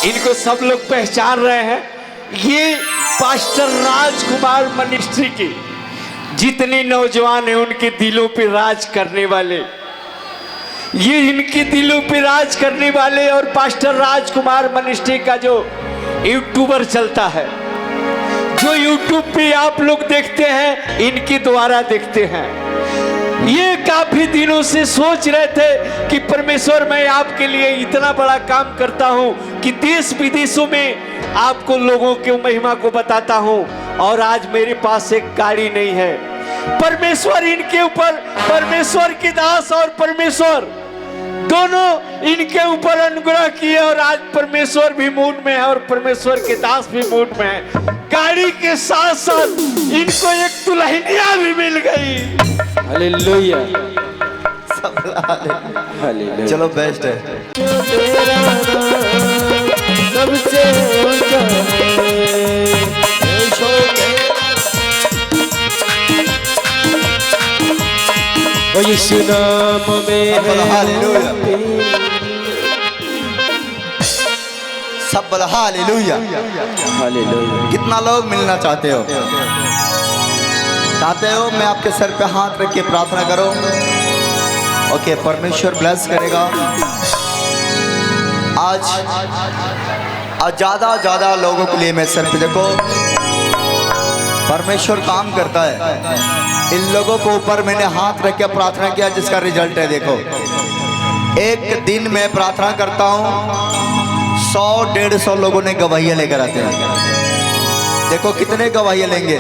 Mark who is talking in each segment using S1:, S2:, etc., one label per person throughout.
S1: इनको सब लोग पहचान रहे हैं। ये पास्टर राजकुमार मिनिस्ट्री के जितने नौजवान हैं उनके दिलों पे राज करने वाले, ये इनके दिलों पे राज करने वाले। और पास्टर राजकुमार मिनिस्ट्री का जो यूट्यूबर चलता है, जो यूट्यूब पे आप लोग देखते हैं, इनके द्वारा देखते हैं। ये काफी दिनों से सोच रहे थे कि परमेश्वर मैं आपके लिए इतना बड़ा काम करता हूं कि देश विदेशों में आपको लोगों के महिमा को बताता हूं, और आज मेरे पास एक गाड़ी नहीं है। परमेश्वर इनके ऊपर, परमेश्वर की दास और परमेश्वर दोनों इनके ऊपर अनुग्रह किए, और आज परमेश्वर भी मूड में है और परमेश्वर के दास भी मूड में है। गाड़ी के साथ साथ इनको एक दुल्हनिया भी मिल गई। Hallelujah, hallelujah.
S2: चलो बेस्ट है।
S1: सबसे यीशु नाम में
S2: हालेलुया, सब बोला हालेलुया,
S1: हालेलुया।
S2: कितना लोग मिलना चाहते हो? चाहते हो? मैं आपके सर पे हाथ रख के प्रार्थना करो। ओके, परमेश्वर ब्लेस करेगा। आज ज्यादा लोगों के लिए मैं सर पे देखो, परमेश्वर काम करता है। इन लोगों को ऊपर मैंने हाथ रख के प्रार्थना किया, जिसका रिजल्ट है देखो। एक दिन में प्रार्थना करता हूँ, 100-150 लोगों ने गवाहियाँ लेकर आते हैं। देखो कितने गवाहियाँ लेंगे,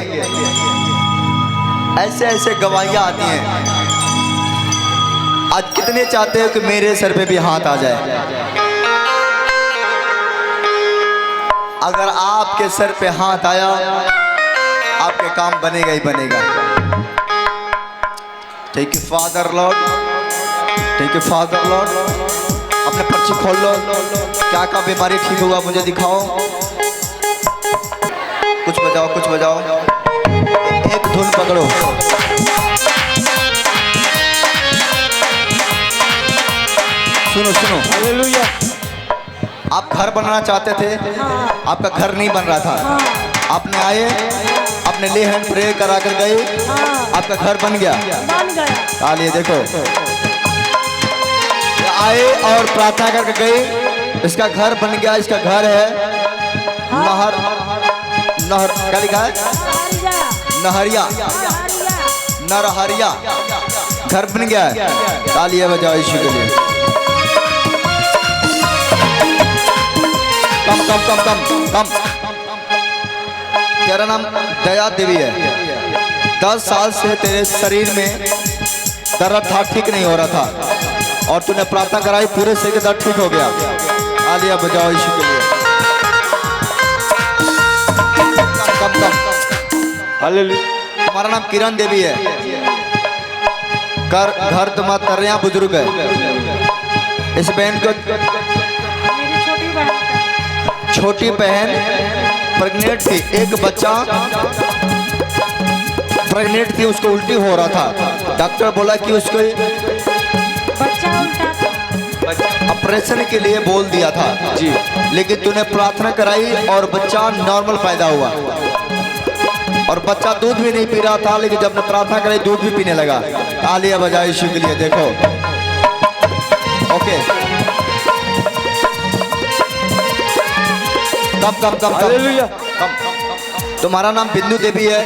S2: ऐसे ऐसे गवाहियाँ आती हैं। आज कितने चाहते हो कि मेरे सर पे भी हाथ आ जाए? अगर आपके सर पे हाथ आया, आपके काम बनेगा ही बनेगा। Thank you father Lord, thank you father Lord. अपने पर्ची खोल लो, क्या क्या बीमारी ठीक होगा मुझे दिखाओ। कुछ बजाओ, कुछ बजाओ, एक धुन पकड़ो। सुनो सुनो,
S1: हालेलुया।
S2: आप घर बनाना चाहते थे, आपका घर नहीं बन रहा था, आपने आए, आपने ले हैंड प्रे करा कर गए, आपका घर बन गया। तालिए देखो, आए और प्रार्थना करके गए, इसका घर बन गया। इसका घर है नहर, नहर क्या लिखा है? नहरिया, नरहरिया, घर बन गया है। तालियां बजाओ यीशु के लिए। कम कम कम कम कम। तेरा नाम दया देवी है। 10 साल से तेरे शरीर में दर्द था, ठीक नहीं हो रहा था, और तूने प्रार्थना कराई, पूरे से दर्द ठीक हो गया। तालियां बजाओ यीशु के लिए। कम कम।
S1: हालेलुया।
S2: तुम्हारा नाम किरण देवी है। घर तुम्हारा तरैया बुजुर्ग है। इस बहन को, छोटी बहन प्रेग्नेंट थी, एक बच्चा प्रेग्नेंट थी, उसको उल्टी हो रहा था। डॉक्टर बोला कि उसको ऑपरेशन के लिए बोल दिया था जी, लेकिन तूने प्रार्थना कराई और बच्चा नॉर्मल पैदा हुआ। और बच्चा दूध भी नहीं पी रहा था, लेकिन जब ने प्रार्थना कराई दूध भी पीने लगा। तालियां बजाओ यीशु के लिए। देखो ओके, कम कम कम
S1: हालेलुया।
S2: तुम्हारा नाम बिंदु देवी है।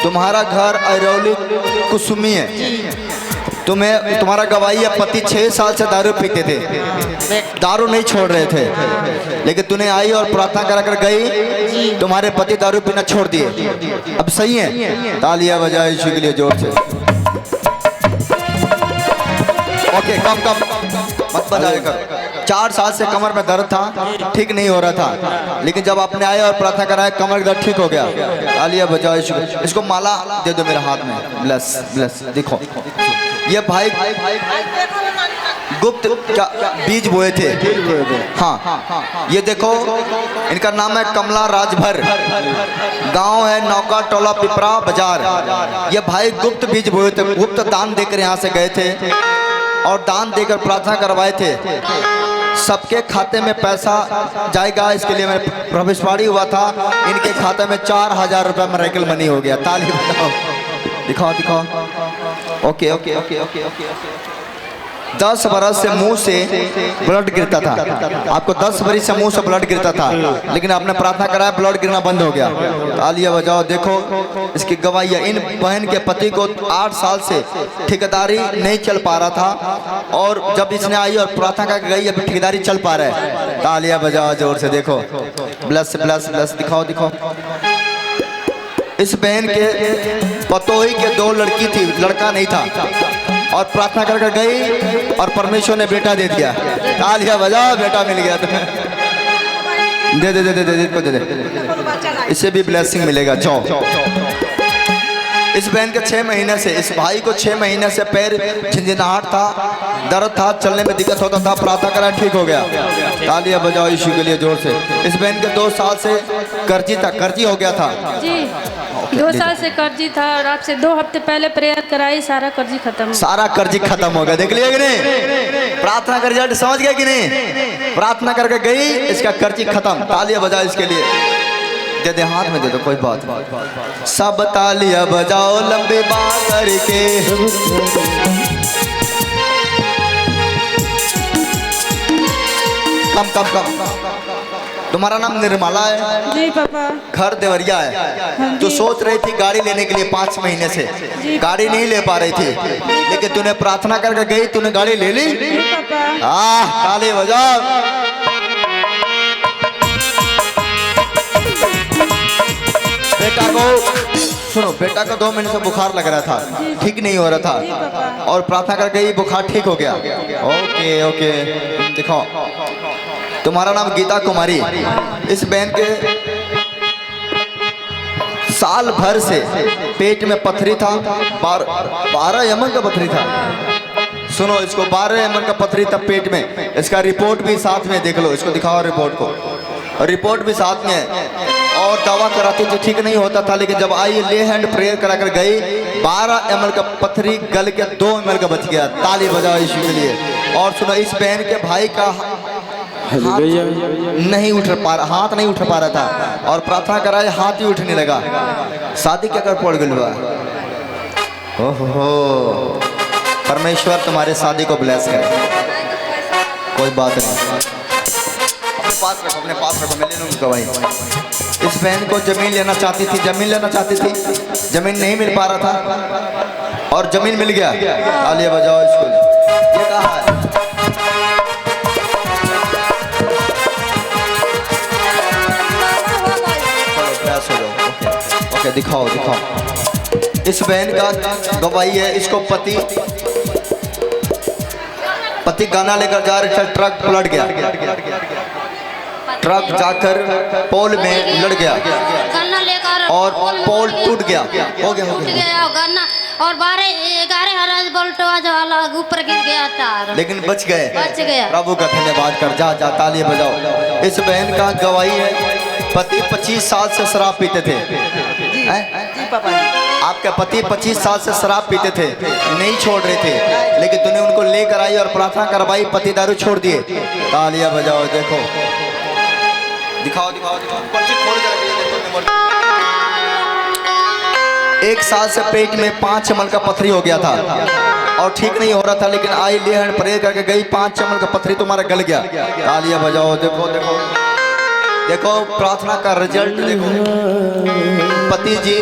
S2: तुम्हारा घर अरौली कुसुमी है। तुम्हारा गवाही है, पति 6 साल से दारू पीते थे, दारू नहीं छोड़ रहे थे, लेकिन तूने आई और प्रार्थना करा कर गई, तुम्हारे पति दारू पीना छोड़ दिए। अब सही है? तालियां बजाओ यीशु के लिए जोर से। ओके, कम कम मत बजाएगा। 4 साल से कमर में दर्द था, ठीक नहीं हो रहा था, लेकिन जब आपने आए और प्रार्थना कराया, कमर दर्द ठीक हो गया। तालियां बजाओ यीशु। इसको माला दे दो मेरे हाथ में। Bless bless. देखो ये भाई गुप्त बीज बोए थे। हाँ, ये देखो, इनका नाम है कमला राजभर, गांव है नौका टोला पिपरा बाजार। ये भाई गुप्त बीज बोए थे, गुप्त दान देकर यहाँ से गए थे और दान देकर प्रार्थना करवाए थे। सबके खाते में पैसा जाएगा, इसके लिए मैं भविष्यवाणी हुआ था। इनके खाते में 4000 रुपये मेरेकल मनी हो गया। ताली बजाओ, दिखाओ दिखाओ। Okay okay okay okay okay. 10 बरस से मुंह से ब्लड गिरता था, आपको 10 बरस से मुंह से ब्लड गिरता था, लेकिन आपने प्रार्थना कराया, ब्लड गिरना बंद हो गया। तालियां बजाओ। देखो इसकी गवाही है। इन बहन के पति को 8 साल से ठेकेदारी नहीं चल पा रहा था, और जब इसने आई और प्रार्थना करके गई, अभी ठेकेदारी चल पा रहा है। तालियां बजाओ जोर से। देखो ब्लस ब्लस ब्लस, दिखाओ दिखाओ। इस बहन के पतोही के 2 लड़की थी, लड़का नहीं था, और प्रार्थना करके गई और परमेश्वर ने बेटा दे दिया। तालियां बजाओ, बेटा मिल गया तुम्हें। दे दे दे दे दे दे दे, इससे भी ब्लेसिंग मिलेगा। जाओ। इस बहन के 6 महीने से, इस भाई को 6 महीने से पैर झंझनाहट था, दर्द था, चलने में दिक्कत होता था, प्रार्थना करा ठीक हो गया। तालियां बजाओ यीशु के लिए जोर से। इस बहन के 2 साल से कर्जी था, कर्जी हो गया था
S3: जी। 2 साल से कर्जी था, और आपसे 2 हफ्ते पहले प्रेयर कराई, सारा कर्जी खत्म।
S2: सारा कर्जी खत्म हो गया। देख लिया कि नहीं? प्रार्थना का रिजल्ट समझ गया कि नहीं? प्रार्थना करके गई, इसका कर्जी खत्म। तालियां बजाओ इसके लिए। दे दे, हाथ में दे दो, कोई बात नहीं। सब तालियां बजाओ लंबी बात करके। कम कम कम। तुम्हारा नाम निर्मला है?
S3: जी पापा।
S2: घर देवरिया है। तू सोच रही थी गाड़ी लेने के लिए 5 महीने से, गाड़ी नहीं ले पा रही थी, लेकिन तूने प्रार्थना करके गई, तूने गाड़ी ले ली। ताली बजाओ। बेटा को सुनो, बेटा को 2 महीने से बुखार लग रहा था, ठीक नहीं हो रहा था, और प्रार्थना कर गई, बुखार ठीक हो गया। Okay okay. दिखाओ। तुम्हारा नाम गीता कुमारी। इस बहन के साल भर से पेट में पथरी था, 12 mm का पथरी था। सुनो, इसको 12 mm का पथरी था पेट में। इसका रिपोर्ट भी साथ में, देख लो, इसको दिखाओ रिपोर्ट को, रिपोर्ट भी साथ में। और दवा कराती तो ठीक नहीं होता था, लेकिन जब आई ले हैंड प्रेयर करा कर गई, 12 ml का पथरी गल के 2 ml का बच गया। ताली बजाओ यीशु के लिए। और सुनो, इस बहन के भाई का नहीं उठ पा रहा, हाथ नहीं उठ पा रहा था, और प्रार्थना कराए, हाथ ही उठने लगा। शादी क्या कर पड़ गई। ओहो, परमेश्वर तुम्हारे शादी को ब्लेस करे। कोई बात नहीं, अपने पास रखो, अपने पास रखो, मैं ले लूँगा गवाही। इस बहन को जमीन लेना चाहती थी, जमीन लेना चाहती थी, जमीन नहीं मिल पा रहा था, और जमीन मिल गया। तालियां बजाओ इसको। ये कहा है? ओके, दिखाओ दिखाओ। इस बहन का गवाही है। इसको पति गाना लेकर जा रहे थे, ट्रक पलट गया, ट्रक जाकर पोल में लड़ गया, और पोल टूट गया। हो गया
S4: गन्ना, और 12-11 वोल्ट वाला ऊपर गिर गया तार,
S2: लेकिन बच गए। प्रभु का धन्यवाद कर। जा जा, तालियां बजाओ। इस बहन का गवाही है। पति 25 साल से शराब पीते थे। जी पापा जी। आपके पति 25 साल से शराब पीते थे, नहीं छोड़ रहे थे, लेकिन तूने उनको लेकर आई और प्रार्थना करवाई, पति दारू छोड़ दिए। तालियां बजाओ। देखो, दिखाओ दिखाओ दिखाओ। 1 साल से पेट में 5 ml का पथरी हो गया था, और ठीक नहीं हो रहा था, लेकिन आई ले हैंड प्रेयर करके गई, 5 ml का पथरी तुम्हारा गल गया। तालियां बजाओ। देखो देखो देखो, प्रार्थना का रिजल्ट देखो। पति जी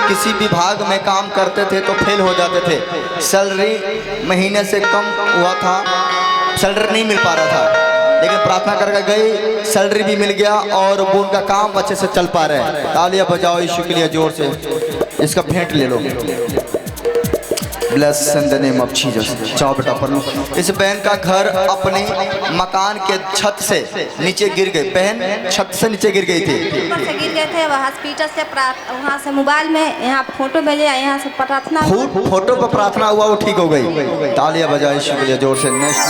S2: किसी विभाग में काम करते थे तो फेल हो जाते थे, सैलरी महीने से कम हुआ था, सैलरी नहीं मिल पा रहा था, लेकिन प्रार्थना करके गई, सैलरी भी मिल गया, और वो उनका काम अच्छे से चल पा रहे हैं। तालियां बजाओ यीशु के लिए जोर से। इसका भेंट ले लो। Bless in the name of Jesus. जाओ बेटा पढ़ लो। इस बहन का घर अपने मकान के छत से नीचे गिर गई। बहन छत से नीचे गिर गई थी,
S4: ऊपर से गिर गए थे, वह हॉस्पिटल से वहाँ से मोबाइल में यहाँ फोटो भेजे, यहाँ से प्रार्थना,
S2: फोटो पर प्रार्थना हुआ, वो ठीक हो गई। तालियां बजाओ यीशु के लिए जोर से। नेक्स्ट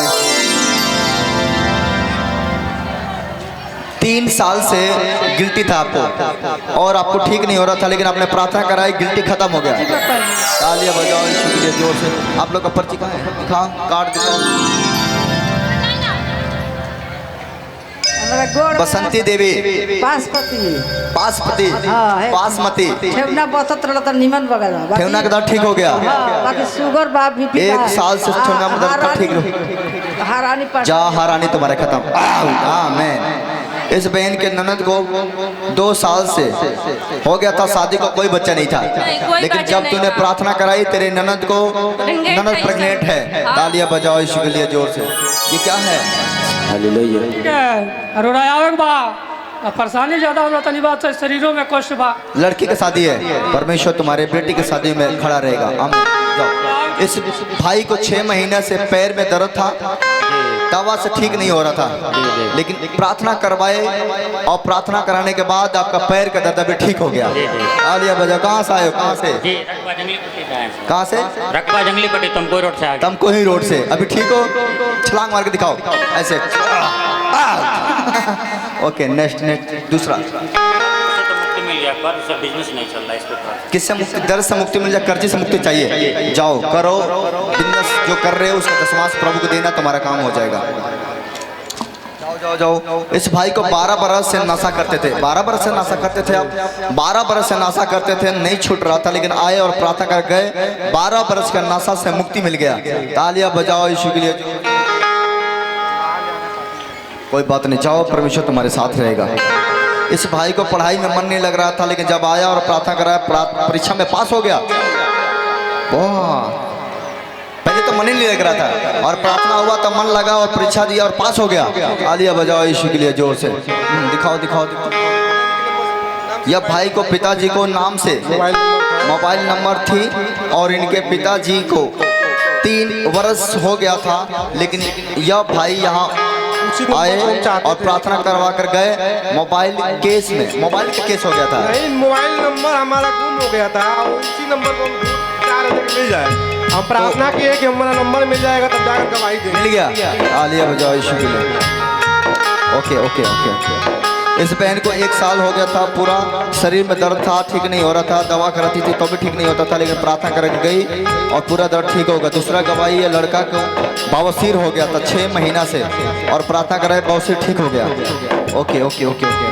S2: 3 साल से गिल्टी था आपको, और आपको ठीक नहीं हो रहा था, लेकिन आपने प्रार्थना कराई, गिल्टी खत्म हो गया। तालियां बजाओ यीशु के लिए जोर से। आप लोग का पर्ची कहाँ है? दिखाओ, कार्ड दिखाओ।
S5: हमरा गोड़
S2: बसंती देवी,
S5: पासपति
S2: बासमती,
S5: हाँ, है।
S2: बासमती।
S5: ठेवना बसत रहता निमन बगल में
S2: ठेवना का दर्द ठीक हो गया।
S5: हाँ, बाकी शुगर बा बीपी
S2: एक साल से ठेवना में दर्द ठीक
S5: हारानी पर
S2: जा हारानी तुम्हारे खत्म। आमीन। इस बहन के ननद को 2 साल से हो गया था शादी को, कोई बच्चा नहीं था,
S3: कोई
S2: लेकिन
S3: बच्चा
S2: जब
S3: नहीं
S2: तूने
S3: था।
S2: प्रार्थना कराई तेरे ननद को,
S3: प्रेग्नेंट
S2: ननद
S3: है
S2: प्रेग्नेंट है।
S3: हाँ।
S2: तालियां बजाओ यीशु के लिए जोर से। ये क्या है?
S6: रोड़ायावे बा परेशानी ज्यादा हो जाता नहीं बात शरीरों में कष्ट बा।
S2: लड़की की शादी है, परमेश्वर तुम्हारे बेटी की शादी में खड़ा रहेगा। आमीन। जाओ। इस भाई को 6 महीने से पैर में दर्द था, दवा से ठीक नहीं हो रहा था, लेकिन प्रार्थना करवाए और प्रार्थना कराने के बाद आपका पैर का दर्द अभी ठीक हो गया। आलिया बजा, कहाँ से आए हो? कहाँ से?
S7: जी रकबा जंगली पट्टी से आए हैं।
S2: कहाँ से?
S7: रकबा जंगली पट्टी तुमको रोड से आ गए।
S2: तुमको ही रोड से। अभी ठीक हो? छलांग मार के दिखाओ ऐसे। ओके, नेक्स्ट दूसरा।
S7: इससे तो मुक्ति मिल गया, पर सब बिजनेस नहीं चल रहा है इस पे।
S2: किससे मुक्ति? दर्द से मुक्ति मिल जाए, कर्जे से मुक्ति चाहिए, जाओ करो बिजनेस जो कर रहे हो उसका दशमांश प्रभु को देना, तुम्हारा काम हो जाएगा। जाओ जाओ जाओ। इस भाई को 12 बरस से नशा करते थे, 12 बरस से नशा करते थे। अब 12 बरस से नशा करते थे, नहीं छूट रहा था, लेकिन आए और प्रार्थना कर गए, 12 बरस का नशा से मुक्ति मिल गया। तालियां बजाओ यीशु के लिए। कोई बात नहीं, जाओ परमेश्वर तुम्हारे साथ रहेगा। इस भाई को पढ़ाई में मन नहीं लग रहा था, लेकिन जब आया और प्रार्थना कराया, परीक्षा में पास हो गया। वाह, पहले तो मन ही नहीं लग रहा था, और प्रार्थना हुआ तो मन लगा और परीक्षा दिया और पास हो गया। आलिया बजाओ यीशु के लिए जोर से। दिखाओ दिखाओ दिखाओ। यह भाई को पिताजी को नाम से मोबाइल नंबर थी, और इनके पिताजी को 3 वर्ष हो गया था, लेकिन यह भाई यहाँ आए और प्रार्थना करवा कर गए। मोबाइल केस में, मोबाइल का केस हो गया था।
S8: नहीं, मोबाइल नंबर हमारा गुम हो गया था, और उसी नंबर को हम 4 बजे मिल जाए। हम प्रार्थना किए कि हमारा नंबर मिल जाएगा, तब जाकर गवाही देंगे।
S2: मिल गया। आलिया बजाओ यीशु के लिए। Okay okay okay okay. इस बहन को 1 साल हो गया था, पूरा शरीर में दर्द था, ठीक नहीं हो रहा था, दवा कराती थी तो भी ठीक नहीं होता था, लेकिन प्रार्थना करके गई और पूरा दर्द ठीक हो गया। दूसरा गवाही है, लड़का को बवासीर हो गया था 6 महीना से, और प्रार्थना कराए बवासीर ठीक हो गया। Okay okay okay okay.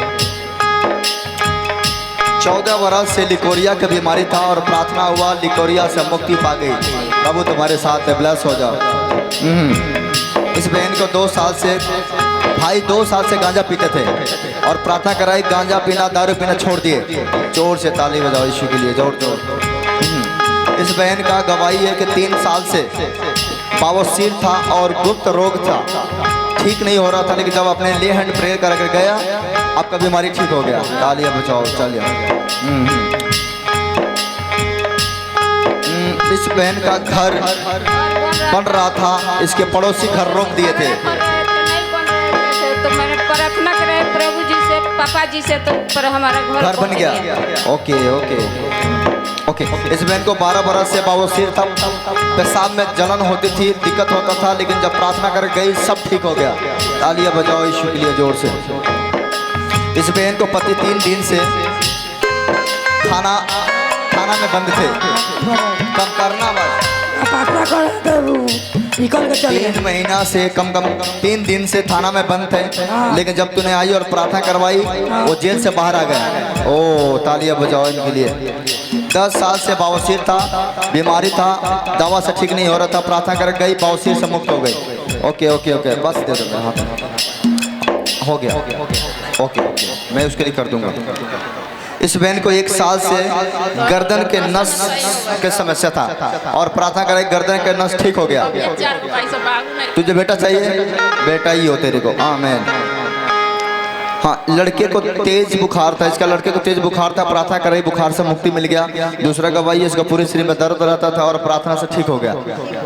S2: 14 वर्ष से लिकोरिया की बीमारी था, और प्रार्थना हुआ, लिकोरिया से मुक्ति पा गई। प्रभु तुम्हारे साथ है, ब्लेस हो जाओ। इस बहन को 2 साल से, भाई 2 साल से गांजा पीते थे, और प्रार्थना कराई, गांजा पीना दारू पीना छोड़ दिए। जोर से ताली बजाओ यीशु के लिए, जोर जोर। इस बहन का गवाही है कि 3 साल से बवासीर था और गुप्त रोग था, ठीक नहीं हो रहा था, लेकिन जब अपने ले हैंड प्रेयर करके गया, आपका बीमारी ठीक हो गया। तालियां बजाओ, चलिए। इस बहन का घर बन रहा था, इसके पड़ोसी घर रोक दिए थे।
S3: तो मैंने प्रार्थना कराई प्रभु जी से, पापा जी से, तो पर हमारा
S2: घर बन गया। Okay okay okay. इस बहन को 12 बरस से बवासीर था, पेशाब में जलन होती थी, दिक्कत होता था, लेकिन जब प्रार्थना कर गई सब ठीक हो गया। तालियां बजाओ यीशु के लिए जोर से। इस बहन को पति 3 दिन से खाना में बंद थे, कम करना बस। 3 महीना से कम 3 दिन से थाना में बंद थे, लेकिन जब तूने आई और प्रार्थना करवाई, वो जेल से बाहर आ गया। ओ तालियां बजाओ इनके लिए। 10 साल से बवासीर था, बीमारी था, दवा से ठीक नहीं हो रहा था, प्रार्थना कर गई, बवासीर से मुक्त हो गई। ओके ओके ओके, बस दे दो मेरे हाथ में। हो गया। ओके ओके, मैं उसके लिए कर दूंगा। इस बहन को 1 साल से गर्दन के नस के समस्या था, और प्रार्थना करे गर्दन के नस ठीक हो गया। तुझे बेटा चाहिए? बेटा ही हो तेरे को। आमीन। हाँ, लड़के को तेज बुखार था, इसका लड़के को तेज बुखार था, प्रार्थना कराई, बुखार से मुक्ति मिल गया। दूसरा गवाही, इसका पूरे शरीर में दर्द रहता था, और प्रार्थना से ठीक हो गया।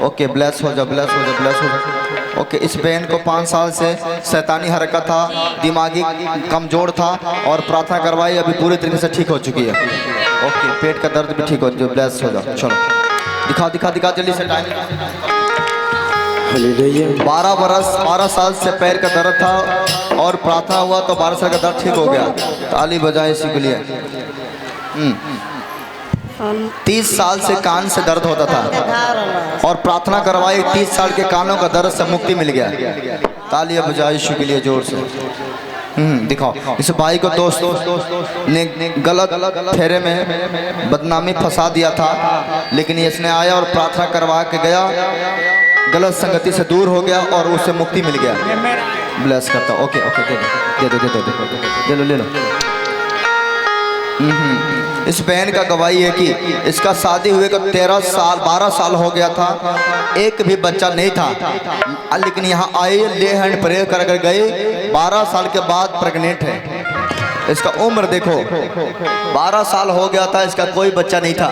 S2: ओके, ब्लेस हो जा, ब्लेस हो जा, ब्लेस हो जा। ओके, इस बहन को 5 साल से शैतानी हरकत था, दिमागी कमजोर था, और प्रार्थना करवाई, अभी पूरे तरीके से ठीक हो चुकी है। ओके, पेट का दर्द भी ठीक हो जो, ब्लेस हो जा। चलो दिखा दिखा दिखा जल्दी से, टाइम। 12 साल से पैर का दर्द था, और प्रार्थना हुआ तो 12 साल का दर्द ठीक हो गया। ताली बजाए इसी के लिए। 30 साल से कान से दर्द होता था, और प्रार्थना करवाई, 30 साल के कानों का दर्द से मुक्ति मिल गया। तालियां बजाए यीशु के लिए जोर से। दिखाओ। इस भाई को दोस्त ने गलत फेरे में बदनामी फंसा दिया था, लेकिन इसने आया और प्रार्थना करवा के गया, गलत संगति से दूर हो गया और उसे मुक्ति मिल गया। ब्लेस करता हूँ। ओके ओके, दे लो ले लो। इस बहन का गवाही है कि इसका शादी हुए को 12 साल हो गया था, एक भी बच्चा नहीं था, लेकिन यहाँ आए ले हैंड प्रे कर गए, 12 साल के बाद प्रेग्नेंट है। इसका उम्र देखो, 12 साल हो गया था, इसका कोई बच्चा नहीं था,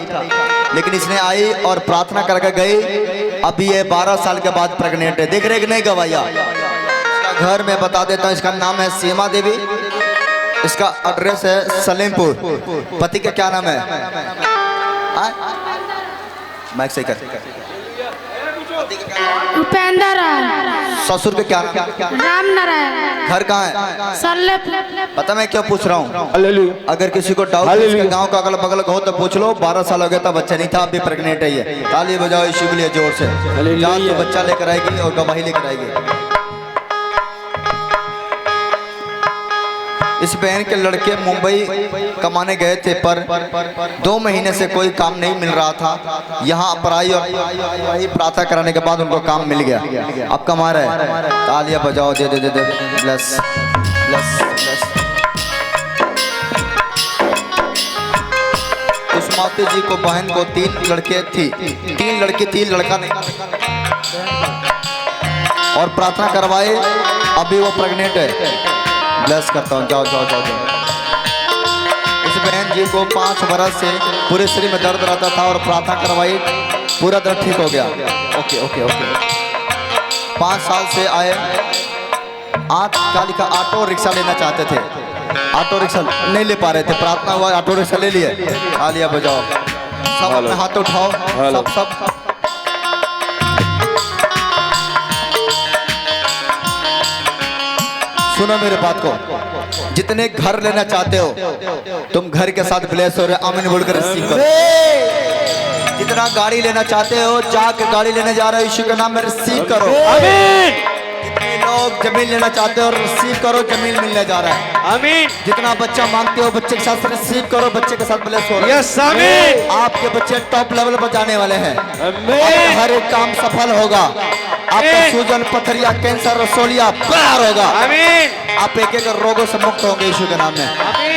S2: लेकिन इसने आई और प्रार्थना करके गई, अभी ये 12 साल के बाद प्रेग्नेंट है। देख रहे कि नहीं गवाइया? इसका घर मैं बता देता हूँ, इसका नाम है सीमा देवी, इसका एड्रेस है सलेमपुर। पति का क्या नाम है? माइक सही कर।
S3: उपेंद्र राय।
S2: ससुर का क्या नाम?
S3: राम नारायण।
S2: घर कहाँ है?
S3: सलेमपुर।
S2: पता मैं क्यों पूछ रहा हूँ? अगर किसी को डाउट है गांव का अगल बगल हो तो पूछ लो। 12 साल हो गया था, बच्चा नहीं था, अभी प्रेग्नेंट है ये। ताली बजाओ यीशु के लिए जोर से। जान तो बच्चा लेकर आएगी और गवाही लेकर आएगी। इस बहन के लड़के मुंबई कमाने गए थे, पर 2 महीने से कोई काम नहीं मिल रहा था। यहाँ पर आई और वही प्रार्थना कराने के बाद उनको काम मिल गया, अब कमा रहे हैं। तालियां बजाओ, दे दे दे दे। Bless bless bless. उस माता जी को, बहन को 3 लड़के थी, 3 लड़की 3 लड़का नहीं, और प्रार्थना करवाए, अभी वो प्रेग्नेंट है। ब्लेस करता हूँ, जाओ जाओ जाओ जाओ। इस बहन जी को 5 बरस से पूरे शरीर में दर्द रहता था और प्रार्थना करवाई, पूरा दर्द ठीक हो गया। Okay okay okay. 5 साल से आए, 8 काली का ऑटो रिक्शा लेना चाहते थे, ऑटो रिक्शा नहीं ले पा रहे थे, प्रार्थना हुआ ऑटो रिक्शा ले लिए। तालियां बजाओ, सब अपने हाथ उठाओ, सब। सुनो मेरे बात को, जितने घर लेना चाहते हो तुम घर के साथ ब्लेस हो रहे, आमीन बोलकर रिसीव करो। जितना गाड़ी लेना चाहते हो, जाके गाड़ी लेने जा रहे हो, यीशु के नाम में रिसीव करो। आमीन। जितने लोग जमीन लेना चाहते हो, रिसीव करो, जमीन मिलने जा रहा है। आमीन। जितना बच्चा मांगते हो, बच्चे के साथ रिसीव करो, बच्चे के साथ ब्लेस हो रहे। यस आमीन। आपके बच्चे टॉप लेवल पर जाने वाले हैं। आमीन। हर एक काम सफल होगा, आपका सूजन, पथरिया, कैंसर, रसोलिया पार होगा। आमीन। आप एक रोगों से मुक्त होंगे यीशु के नाम में।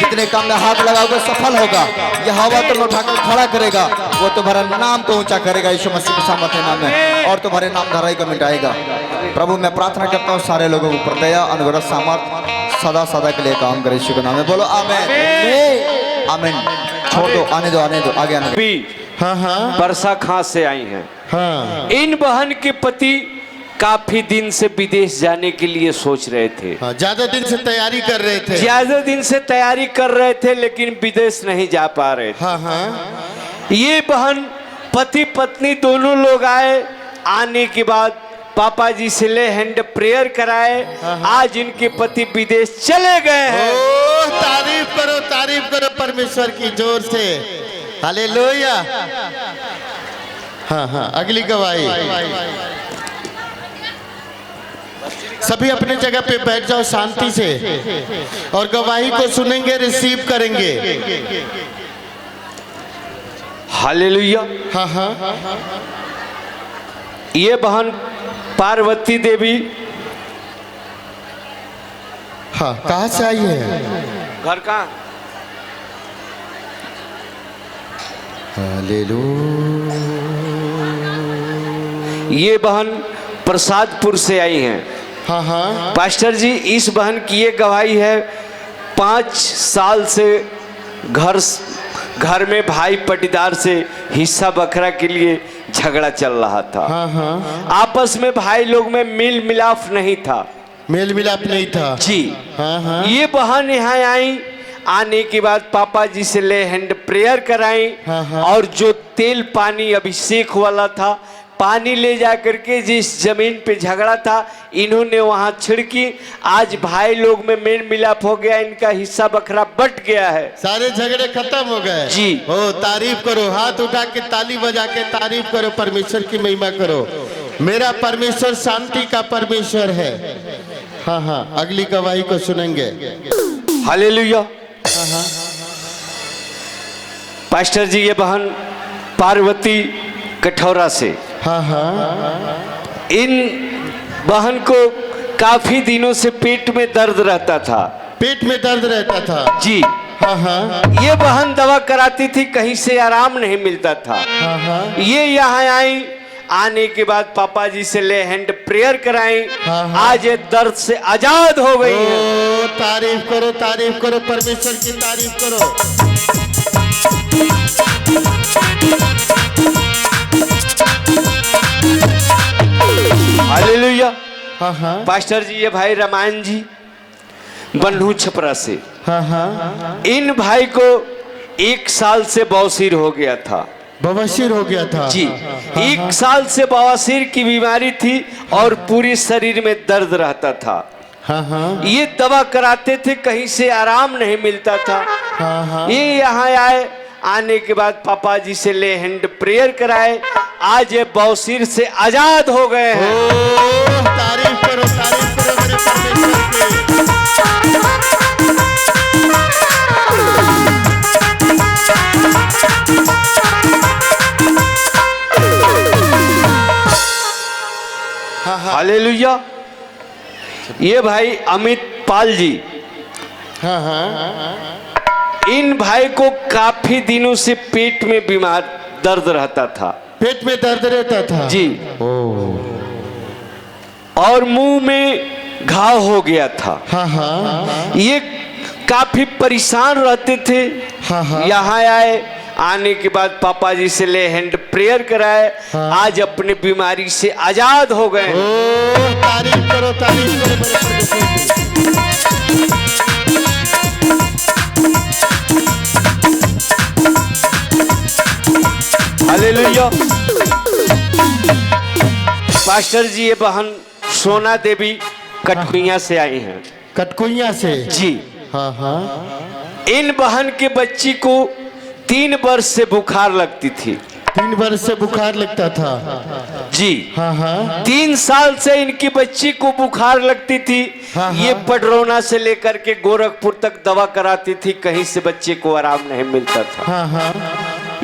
S2: जितने काम में हाथ लगाओगे सफल होगा। यह हवा तुम उठाकर खड़ा करेगा, वो तुम्हारा नाम को ऊंचा करेगा यीशु मसीह के सामर्थ्य नाम में, और तुम्हारे नाम धराई को मिटाएगा। प्रभु मैं प्रार्थना करता हूँ सारे लोगों को ऊपर दया, अनुग्रह, सामर्थ सदा सदा के लिए काम करे यीशु के नाम में। बोलो आमीन आमीन। छोड़ दो, आने दो आगे आने दो।
S1: हाँ, बरसा खां से आई हैं। हाँ। इन बहन के पति काफी दिन से विदेश जाने के लिए सोच रहे थे।
S9: हाँ, ज्यादा दिन से तैयारी कर रहे थे।
S1: ज्यादा दिन से तैयारी कर रहे थे, लेकिन विदेश नहीं जा पा रहे थे।
S9: हाँ हाँ।
S1: ये बहन पति पत्नी दोनों लोग आए, आने के बाद पापा जी से ले हैंड प्रेयर कराए। आज इनके पति विदेश चले गए हैं।
S9: तारीफ करो परमेश्वर की जोर से। हालेलुया। हाँ हाँ, अगली गवाही। सभी अपने जगह पे बैठ जाओ शांति से, और गवाही को सुनेंगे, रिसीव करेंगे।
S1: हालेलुया।
S9: हाँ हाँ।
S1: ये बहन पार्वती देवी।
S9: हाँ, कहाँ से आई है?
S1: घर कहाँ?
S9: हालेलुया।
S1: ये बहन प्रसादपुर से आई हैं।
S9: हाँ हाँ।
S1: पास्टर जी, इस बहन की ये गवाही है, 5 साल से घर में भाई पटीदार से हिस्सा बकरा के लिए झगड़ा चल रहा था।
S9: हाँ हाँ।
S1: आपस में भाई लोग में मेल मिलाप नहीं था।
S9: मेल मिलाप नहीं था
S1: जी।
S9: हाँ हाँ।
S1: ये बहन यहाँ आई, आने के बाद पापा जी से ले हैंड प्रेयर कराई।
S9: हाँ हाँ।
S1: और जो तेल पानी अभिषेक वाला था, पानी ले जा करके जिस जमीन पे झगड़ा था, इन्होंने वहां छिड़की। आज भाई लोग में मेल मिलाप हो गया, इनका हिस्सा बकरा बट गया है।
S9: सारे झगड़े खत्म हो गए
S1: जी।
S9: ओ तारीफ करो, हाथ उठा के ताली बजा के तारीफ करो, परमेश्वर की महिमा करो। मेरा परमेश्वर शांति का परमेश्वर है। हाँ हाँ, अगली गवाही को सुनेंगे।
S1: हालेलुया। पास्टर जी, ये बहन पार्वती कठौरा से,
S9: हाँ हाँ,
S1: इन बहन को काफी दिनों से पेट में दर्द रहता था।
S9: पेट में दर्द रहता था
S1: जी।
S9: हाँ हाँ,
S1: ये बहन दवा कराती थी, कहीं से आराम नहीं मिलता था।
S9: हाँ हाँ,
S1: ये यहाँ आई, आने के बाद पापा जी से ले हैंड प्रेयर कराई।
S9: हाँ, हाँ।
S1: आज ये दर्द से आजाद हो गई है।
S9: ओ, तारीफ करो परमेश्वर की तारीफ करो।
S1: हालेलुया।
S9: हाँ हाँ,
S1: पास्टर जी, ये भाई रामायण जी बन्हू छपरा से,
S9: हाँ हाँ,
S1: इन भाई को 1 साल से बवासीर हो गया था।
S9: बवासीर हो गया था
S1: जी। 1 साल से बवासीर की बीमारी थी और पूरे शरीर में दर्द रहता था।
S9: हाँ हाँ,
S1: ये दवा कराते थे, कहीं से आराम नहीं मिलता था।
S9: हाँ हाँ,
S1: ये यहाँ आए, आने के बाद पापा जी से ले हैंड प्रेयर कराए। आज ये बवासीर से आजाद हो गए हैं।
S9: ओ, तारीफ करो मेरे परमेश्वर की।
S1: हालेलुया। ये भाई अमित पाल जी,
S9: हाँ हाँ,
S1: इन भाई को काफी दिनों से पेट में बीमार दर्द रहता था।
S9: पेट में दर्द रहता था
S1: जी।
S9: ओ,
S1: और मुंह में घाव हो गया था।
S9: हाँ हाँ,
S1: ये काफी परेशान रहते थे।
S9: हाँ हाँ,
S1: यहाँ आए, आने के बाद पापा जी से ले हैंड प्रेयर कराए।
S9: हाँ।
S1: आज अपने बीमारी से आजाद हो गए।
S9: ओ, तारीफ करो मेरे परमेश्वर की।
S1: हालेलुया। पास्टर जी, ये बहन सोना देवी कटकुइया से आई हैं।
S9: कटकुइया से
S1: जी।
S9: हाँ हाँ,
S1: इन बहन के बच्ची को 3 वर्ष से बुखार लगती थी।
S9: 3 वर्ष से बुखार लगता था
S1: जी।
S9: हाँ हाँ,
S1: 3 साल से इनकी बच्ची को बुखार लगती थी।
S9: हाँ,
S1: ये
S9: हाँ।
S1: पडरौना से लेकर के गोरखपुर तक दवा कराती थी, कहीं से बच्चे को आराम नहीं मिलता था।
S9: हाँ हाँ,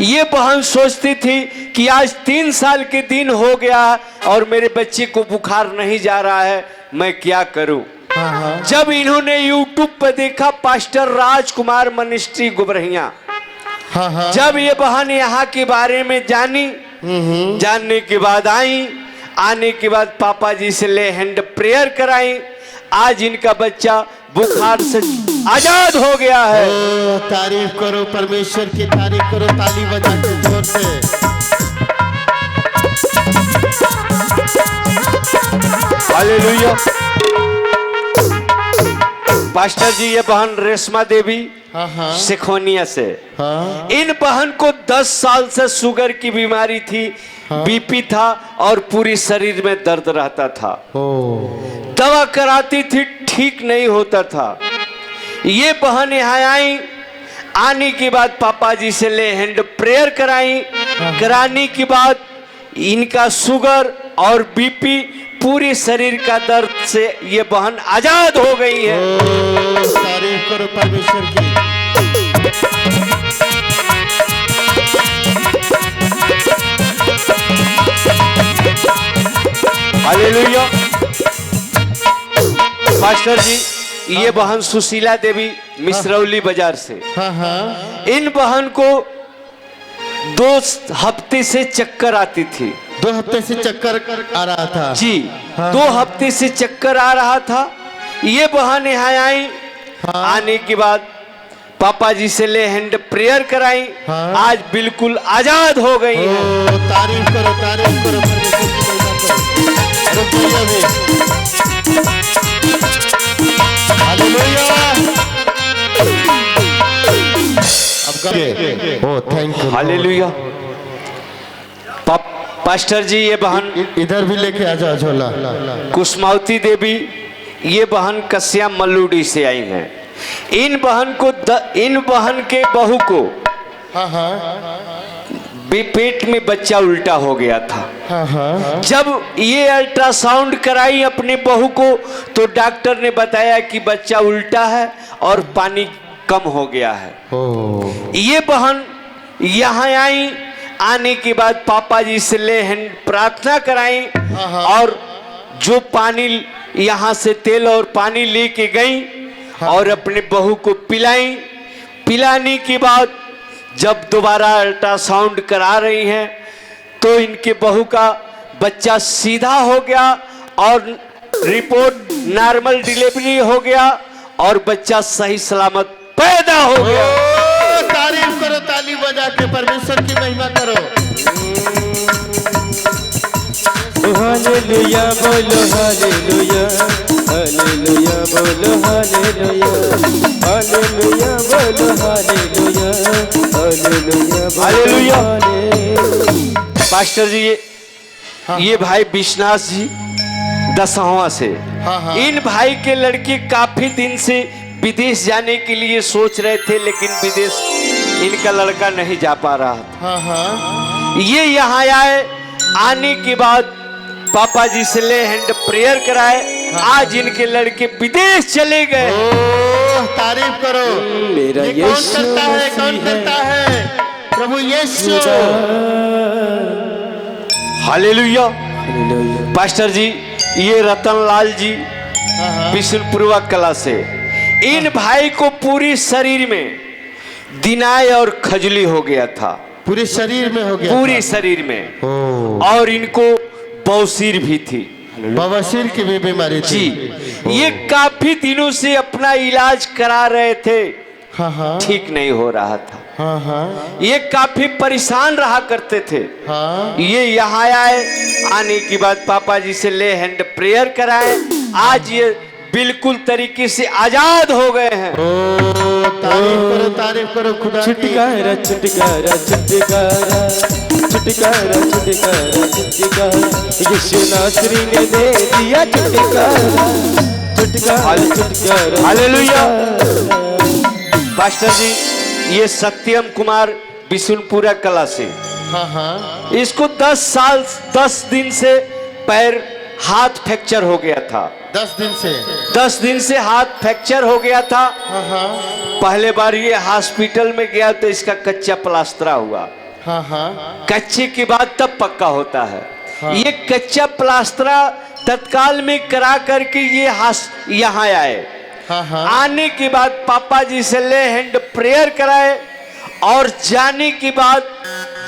S1: ये बहन सोचती थी कि आज 3 साल के दिन हो गया और मेरे बच्चे को बुखार नहीं जा रहा है, मैं क्या करूं।
S9: हाँ हाँ,
S1: जब इन्होंने YouTube पर देखा पास्टर राजकुमार मिनिस्ट्री गुबरहिया,
S9: हाँ हाँ,
S1: जब ये बहन यहाँ के बारे में जानी, जानने के बाद आई, आने के बाद पापा जी से ले हैंड प्रेयर कराई। आज इनका बच्चा बुखार से आजाद हो गया है।
S9: ओ, तारीफ करो परमेश्वर की तारीफ करो, ताली बजा के जोर से।
S1: हालेलुया। पास्टर जी, ये बहन रेशमा देवी
S9: हाँ हाँ,
S1: सिखोनिया से,
S9: हाँ,
S1: इन बहन को 10 साल से शुगर की बीमारी थी।
S9: हाँ।
S1: बीपी था और पूरी शरीर में दर्द रहता था।
S9: ओ,
S1: दवा कराती थी, ठीक नहीं होता था। ये बहन यहाँ आई, आने के बाद पापा जी से ले हैंड प्रेयर कराई। कराने के बाद इनका शुगर और बीपी, पूरे शरीर का दर्द से ये बहन आजाद हो गई है।
S9: ओ, तारीफ करो परमेश्वर की।
S1: हालेलुया। पास्टर जी, ये बहन सुशीला देवी मिसरौली बाजार से,
S9: हाँ हाँ,
S1: इन बहन को 2 हफ्ते से चक्कर आती थी।
S9: 2 हफ्ते से चक्कर आ रहा था
S1: जी।
S9: हाँ।
S1: 2 हफ्ते से चक्कर आ रहा था। ये बहन यहाँ आई,
S9: हाँ।
S1: आने के बाद पापा जी से ले हैंड प्रेयर कराई।
S9: हाँ।
S1: आज बिल्कुल आजाद हो गई है।
S9: ओ, तारीफ करो परमेश्वर की महिमा करो। रुकिए अभी। हालेलुया। अब करिए। ओ, thank you.
S1: Hallelujah. Pastor ji, ये बहन
S9: इधर भी लेके आ जाओ झोला।
S1: कुसमावती देवी, ये बहन कस्या मल्लूडी से आई हैं। इन बहन के बहू को
S9: हाँ हाँ,
S1: पेट में बच्चा उल्टा हो गया था।
S9: हाँ हाँ
S1: जब ये अल्ट्रासाउंड कराई अपने बहू को तो डॉक्टर ने बताया कि बच्चा उल्टा है और पानी कम हो गया है। ये बहन यहाँ आई, आने के बाद पापा जी से ले हैंड प्रार्थना कराई और जो पानी यहाँ से तेल और पानी लेके गई और अपने बहू को पिलाई। पिलाने के बाद जब दोबारा अल्ट्रासाउंड करा रही हैं तो इनके बहू का बच्चा सीधा हो गया और रिपोर्ट नॉर्मल डिलीवरी हो गया और बच्चा सही सलामत पैदा हो गया।
S9: तारीफ करो, ताली बजा के परमेश्वर की महिमा करो।
S10: हालेलुया बोलो हालेलुया, हालेलुया बोलो हालेलुया, हालेलुया बोलो hallelujah, hallelujah
S1: hallelujah. Pastor ji ये भाई विश्वनाथ जी दसहवा से, इन भाई के लड़के काफी दिन से विदेश जाने के लिए सोच रहे थे लेकिन विदेश इनका लड़का नहीं जा पा रहा था। ये यहाँ आए, आने के बाद पापा जी से ले हैंड प्रेयर कराए, आज इनके लड़के विदेश चले गए।
S9: तारीफ करो।
S10: मेरा
S9: ये कौन करता है, कौन करता है? प्रभु यीशु।
S1: हालेलुया। पास्टर जी ये रतन लाल जी बिशुनपुरवा कला से, इन भाई को पूरी शरीर में दिनाय और खजली हो गया था।
S9: पूरे शरीर में हो गया?
S1: पूरी शरीर में। और इनको बवासीर भी थी।
S9: बवासीर की भी बीमारी थी
S1: जी। ये काफी दिनों से अपना इलाज करा रहे थे, ठीक नहीं हो रहा था। ये काफी परेशान रहा करते थे। ये यहाँ आए, आने के बाद पापा जी से ले हैंड प्रेयर कराए, आज ये बिल्कुल तरीके से आजाद हो गए हैं।
S9: तारीफ करो खुदा की।
S10: छुटकारा छुटकारा छुटकारा छुटकारा छुटकारा छुटकारा, यीशु नासरी ने दे दिया छुटकारा, छुटकारा छुटकारा।
S1: हालेलुया। पास्टर जी ये सत्यम कुमार बिशुनपुरा कला से, इसको 10 दिन से पैर हाथ फ्रैक्चर हो गया था। 10 दिन से हाथ फ्रैक्चर हो गया था। पहले बार ये हॉस्पिटल में गया तो इसका कच्चा प्लास्टरा हुआ। कच्चे के बाद तब पक्का होता है। ये कच्चा प्लास्टरा तत्काल में करा करके ये यहाँ आए। आने के बाद पापा जी से ले हैंड प्रेयर कराए और जाने के बाद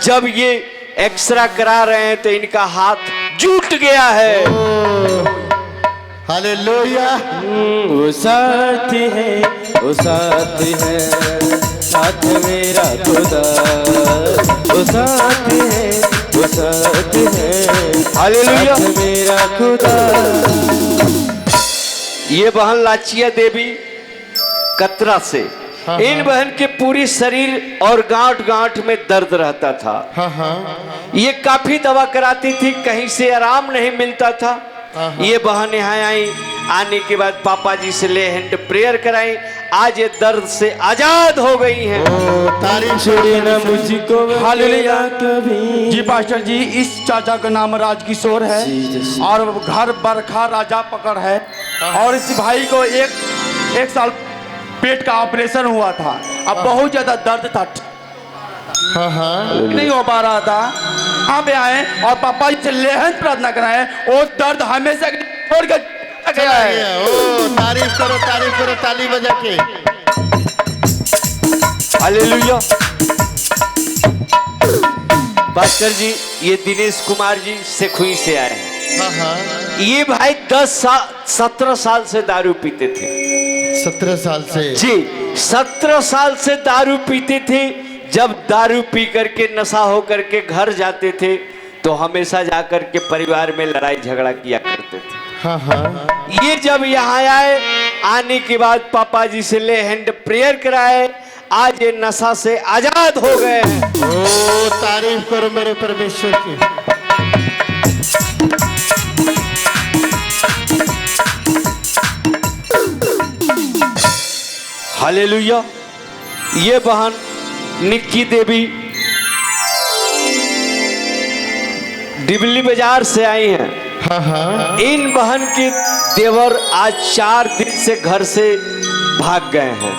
S1: जब ये एक्सरा करा रहे हैं तो इनका हाथ जुट गया है।
S9: हालेलुया।
S10: वो साथी है, वो साथी है, साथ मेरा खुदा, वो साथी है, वो साथी है,
S1: हालेलुया
S10: मेरा खुदा।
S1: ये बहन लाचिया देवी कतरा से, इन बहन के पूरी शरीर और गांठ में दर्द रहता था। ये काफी दवा कराती थी, कहीं से आराम नहीं मिलता था। ये बहन यहाँ आई, आने के बाद पापा जी से ले हैंड प्रेयर कराई, आज ये दर्द से आजाद हो गई हैं।
S10: छोड़े ना मुझको हालेलुया कभी।
S11: जी पास्टर जी, इस चाचा का नाम राजकिशोर है और घर बरखा राजा पकड़ है और इस भाई को एक साल पेट का ऑपरेशन हुआ था। अब बहुत ज्यादा दर्द था, नहीं हो पा रहा था। यहाँ पे आए और पापा जी से लेहन प्रार्थना कराए और दर्द हमेशा छोड़ कर गया है।
S9: तारीफ करो, ताली बजा के।
S1: हालेलुया। पास्टर जी ये दिनेश कुमार जी सेखुई से आए हैं। ये भाई 17 साल से दारू पीते थे।
S9: 17 साल से?
S1: जी 17 साल से दारू पीते थे। जब दारू पी करके नशा हो करके घर जाते थे तो हमेशा जाकर के परिवार में लड़ाई झगड़ा किया करते थे। ये जब यहाँ आए, आने के बाद पापा जी से ले हैंड प्रेयर कराए, आज ये नशा से आजाद हो गए हैं।
S9: तारीफ करो मेरे परमेश्वर की।
S1: हालेलुया। ये बहन निक्की देवी डिबली बाजार से आई हैं।
S9: हाँ हाँ।
S1: इन बहन के देवर आज 4 दिन से घर से भाग गए हैं।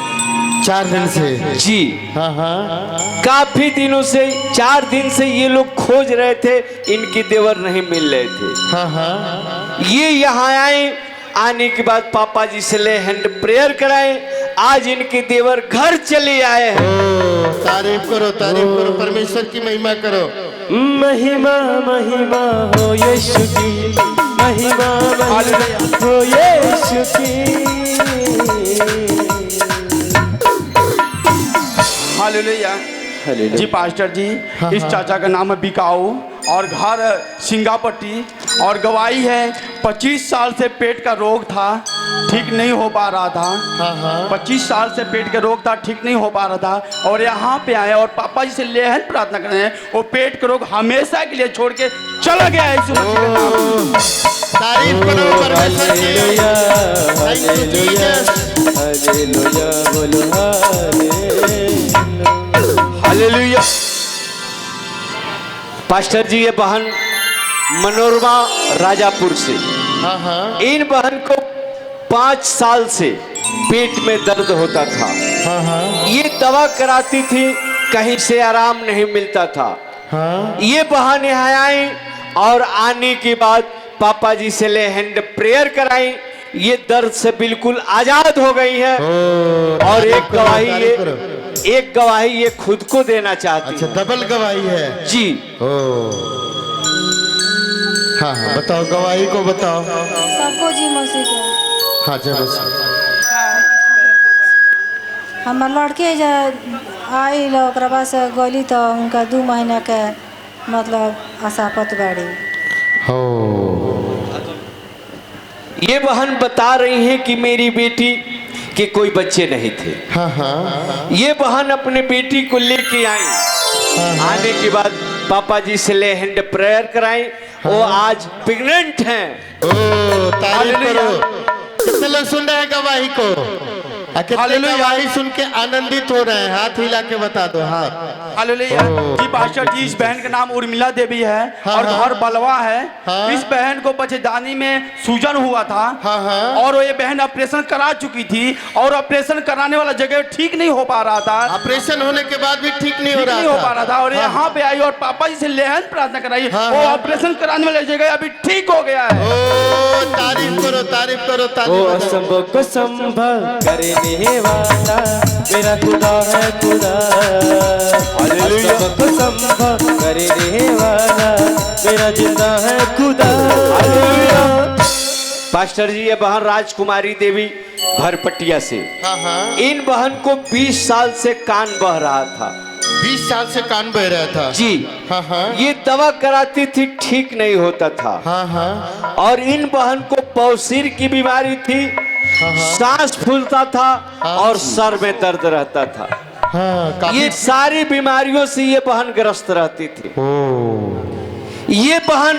S9: 4 दिन से?
S1: जी
S9: हाँ हाँ।
S1: काफी दिनों से 4 दिन से ये लोग खोज रहे थे, इनके देवर नहीं मिल रहे थे।
S9: हाँ हाँ।
S1: ये यहाँ आए, आने के बाद पापा जी से ले हैंड प्रेयर कराए। आज इनके देवर घर चले आए हैं।
S9: तारीफ करो परमेश्वर की महिमा करो।
S10: महिमा महिमा हो यीशु की, महिमा महिमा हो यीशु की।
S11: हालेलुया। जी पास्टर जी, इस चाचा का नाम है बिकाऊ और घर सिंगापट्टी और गवाही है 25 साल से पेट का रोग था, ठीक नहीं हो पा रहा था। 25 साल से पेट का रोग था, ठीक नहीं हो पा रहा था और यहाँ पे आए और पापा जी से लेहन प्रार्थना कर रहे हैं। वो पेट का रोग हमेशा के लिए छोड़ के चला गया है।
S9: तारीफ करो परमेश्वर की।
S10: हालेलुया बोलो
S1: हालेलुया। पास्टर जी, ये बहन मनोरमा राजापुर से।
S9: हाँ हाँ।
S1: इन बहन को 5 साल से पेट में दर्द होता था।
S9: हाँ हाँ।
S1: ये दवा कराती थी, कहीं से आराम नहीं मिलता था।
S9: हाँ।
S1: ये बहन यहाँ आई और आने के बाद पापा जी से ले हैंड प्रेयर कराई। ये दर्द से बिल्कुल आजाद हो गई है। और एक गवाही ये खुद को देना चाहती है।
S9: अच्छा, डबल गवाही है
S1: जी।
S9: हाँ हाँ, बताओ गवाही को बताओ।
S4: सबको जी मसीह के।
S9: हाँ जय मसीह।
S4: हमार लड़के आई ओकरा बाद से गली तो उनका 2 महीना के मतलब असापत बाड़ी।
S1: ये बहन बता रही है कि मेरी बेटी के कोई बच्चे नहीं थे।
S9: हाँ हाँ।
S1: ये बहन अपने बेटी को लेके आई। आने के बाद पापा जी से ले हैंड प्रेयर कराई। वो आज प्रेग्नेंट हैं।
S9: तारीफ करो। कितने लोग सुन रहे हैं गवाही को? कितने गवाही सुन के आनंदित हो रहे हैं? हाथ हिला के बता दो। हाथ।
S11: हालेलुया। जी पास्टर जी, इस बहन का नाम उर्मिला देवी है और घर बलवा है। इस बहन को बच्चेदानी में सूजन हुआ था और ये बहन ऑपरेशन करा चुकी थी और ऑपरेशन कराने वाला जगह ठीक नहीं हो पा रहा था।
S9: ऑपरेशन होने के बाद भी ठीक नहीं हो रहा
S11: था और यहाँ पे आई और पापा जी से लेहन प्रार्थना कराई। वो ऑपरेशन कराने वाली जगह अभी ठीक हो गया है।
S9: तारीफ करो तारीफ करो।
S10: वो असंभव को संभव करने वाला मेरा खुदा है खुदा। असंभव को संभव करने वाला मेरा जिंदा है खुदा।
S1: पास्टर जी, ये बहन राजकुमारी देवी भरपटिया से। इन बहन को 20 साल से कान बह रहा था।
S9: 20 साल से कान बह रहा था
S1: जी। ये दवा कराती थी, ठीक नहीं होता था। और इन बहन को बवासीर की बीमारी थी, सांस फूलता था और सर में दर्द रहता था। ये सारी बीमारियों से ये बहन ग्रस्त रहती थी। ये बहन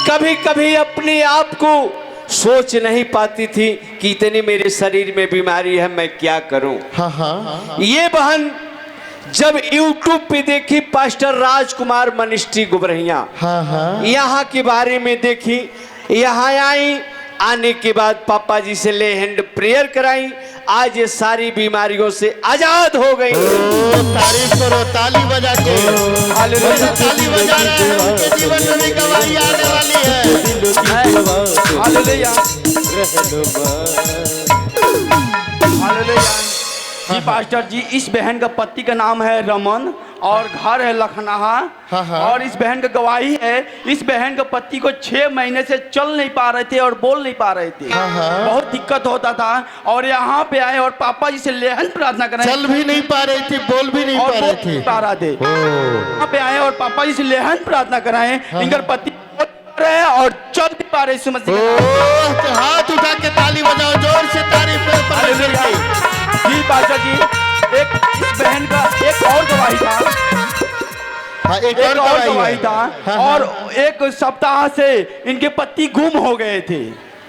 S1: कभी कभी अपने आप को सोच नहीं पाती थी कि इतनी मेरे शरीर में बीमारी है, मैं क्या करूं। ये बहन जब YouTube पे देखी पास्टर राजकुमार मिनिस्ट्री गुबरहिया, यहाँ के बारे में देखी, यहाँ आई। आने के बाद पापा जी से ले हैंड प्रेयर कराई। आज ये सारी बीमारियों से आजाद हो गई।
S9: तारीफ करो, ताली बजा के। ताली बजा रहे हैं, उनके जीवन में भी गवाही आने वाली है।
S11: हालेलुया। जी पास्टर जी, इस बहन का पति का नाम है रमन और घर है लखनहा। और इस बहन का गवाही है, इस बहन के पति को 6 महीने से चल नहीं पा रहे थे और बोल नहीं पा रहे थे। बहुत दिक्कत होता था और यहाँ पे आए और पापा जी से लेहन प्रार्थना करें।
S9: चल भी नहीं पा रही थी, बोल भी नहीं पा रहे थे।
S11: यहाँ पे आए और पापा जी से लेहन प्रार्थना कराएं। इनका पति रहे और चल नहीं पा रहे। समझ
S9: हाथ उठा के ताली बजाओ, जोर से तारीफ करो।
S11: जी पास्टर जी, एक इस बहन का एक और गवाही था। एक और गवाही था और एक सप्ताह से इनके पति गुम हो गए थे।